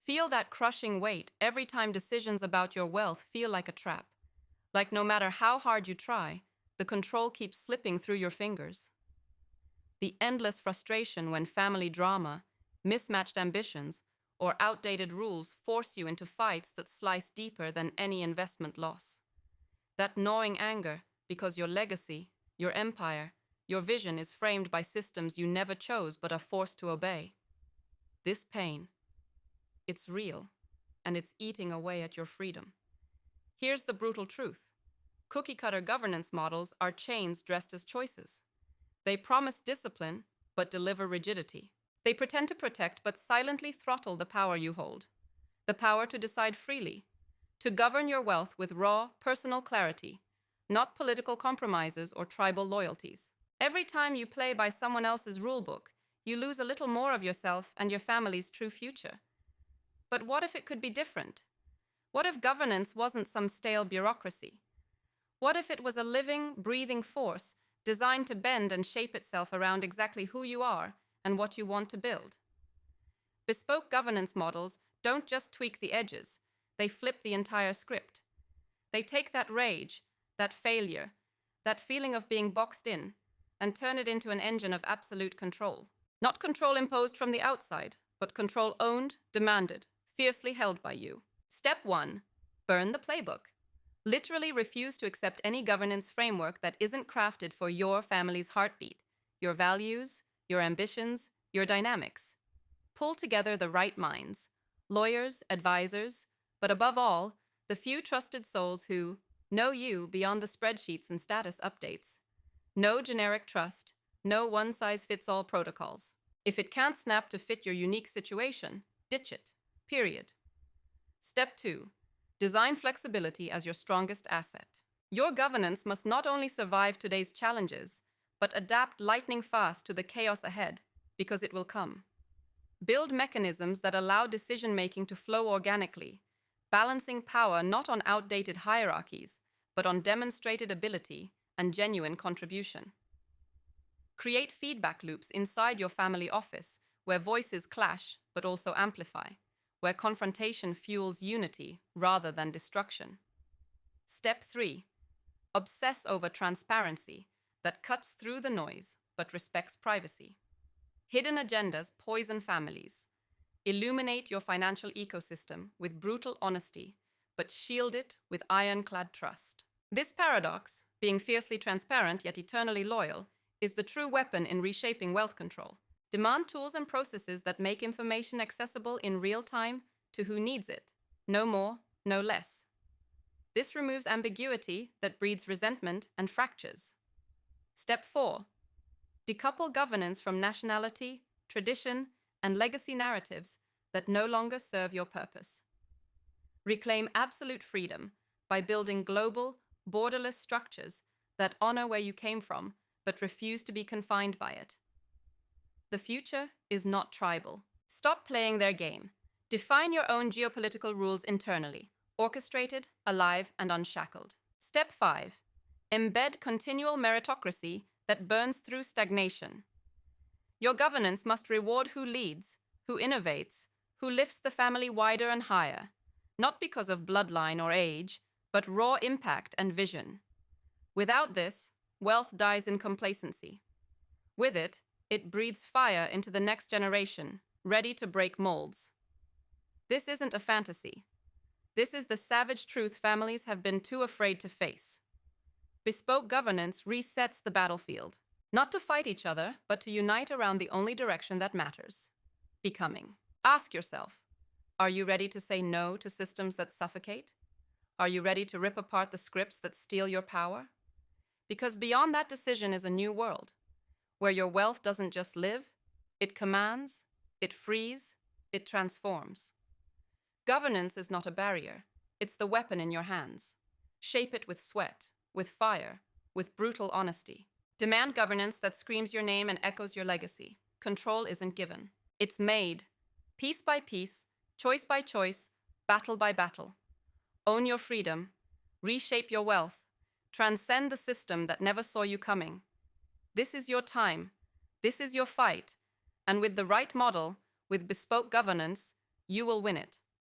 Feel that crushing weight every time decisions about your wealth feel like a trap. Like no matter how hard you try, the control keeps slipping through your fingers. The endless frustration when family drama, mismatched ambitions, or outdated rules force you into fights that slice deeper than any investment loss. That gnawing anger because your legacy, your empire, your vision is framed by systems you never chose but are forced to obey. This pain, it's real, and it's eating away at your freedom. Here's the brutal truth. Cookie-cutter governance models are chains dressed as choices. They promise discipline, but deliver rigidity. They pretend to protect, but silently throttle the power you hold. The power to decide freely, to govern your wealth with raw, personal clarity, not political compromises or tribal loyalties. Every time you play by someone else's rulebook, you lose a little more of yourself and your family's true future. But what if it could be different? What if governance wasn't some stale bureaucracy? What if it was a living, breathing force designed to bend and shape itself around exactly who you are and what you want to build? Bespoke governance models don't just tweak the edges, they flip the entire script. They take that rage, that failure, that feeling of being boxed in, and turn it into an engine of absolute control. Not control imposed from the outside, but control owned, demanded, fiercely held by you. Step 1. Burn the playbook. Literally refuse to accept any governance framework that isn't crafted for your family's heartbeat, your values, your ambitions, your dynamics. Pull together the right minds, lawyers, advisors, but above all, the few trusted souls who know you beyond the spreadsheets and status updates. No generic trust, no one-size-fits-all protocols. If it can't snap to fit your unique situation, ditch it. Period. Step 2. Design flexibility as your strongest asset. Your governance must not only survive today's challenges, but adapt lightning fast to the chaos ahead, because it will come. Build mechanisms that allow decision-making to flow organically, balancing power not on outdated hierarchies, but on demonstrated ability and genuine contribution. Create feedback loops inside your family office where voices clash but also amplify, where confrontation fuels unity rather than destruction. Step 3. Obsess over transparency that cuts through the noise but respects privacy. Hidden agendas poison families. Illuminate your financial ecosystem with brutal honesty, but shield it with ironclad trust. This paradox, being fiercely transparent yet eternally loyal, is the true weapon in reshaping wealth control. Demand tools and processes that make information accessible in real time to who needs it. No more, no less. This removes ambiguity that breeds resentment and fractures. Step 4. Decouple governance from nationality, tradition, and legacy narratives that no longer serve your purpose. Reclaim absolute freedom by building global, borderless structures that honor where you came from but refuse to be confined by it. The future is not tribal. Stop playing their game. Define your own geopolitical rules internally, orchestrated, alive, and unshackled. Step 5. Embed continual meritocracy that burns through stagnation. Your governance must reward who leads, who innovates, who lifts the family wider and higher, not because of bloodline or age, but raw impact and vision. Without this, wealth dies in complacency. With it, it breathes fire into the next generation, ready to break molds. This isn't a fantasy. This is the savage truth families have been too afraid to face. Bespoke governance resets the battlefield, not to fight each other, but to unite around the only direction that matters: becoming. Ask yourself, are you ready to say no to systems that suffocate? Are you ready to rip apart the scripts that steal your power? Because beyond that decision is a new world, where your wealth doesn't just live, it commands, it frees, it transforms. Governance is not a barrier, it's the weapon in your hands. Shape it with sweat, with fire, with brutal honesty. Demand governance that screams your name and echoes your legacy. Control isn't given. It's made, piece by piece, choice by choice, battle by battle. Own your freedom, reshape your wealth, transcend the system that never saw you coming. This is your time, this is your fight, and with the right model, with bespoke governance, You will win it.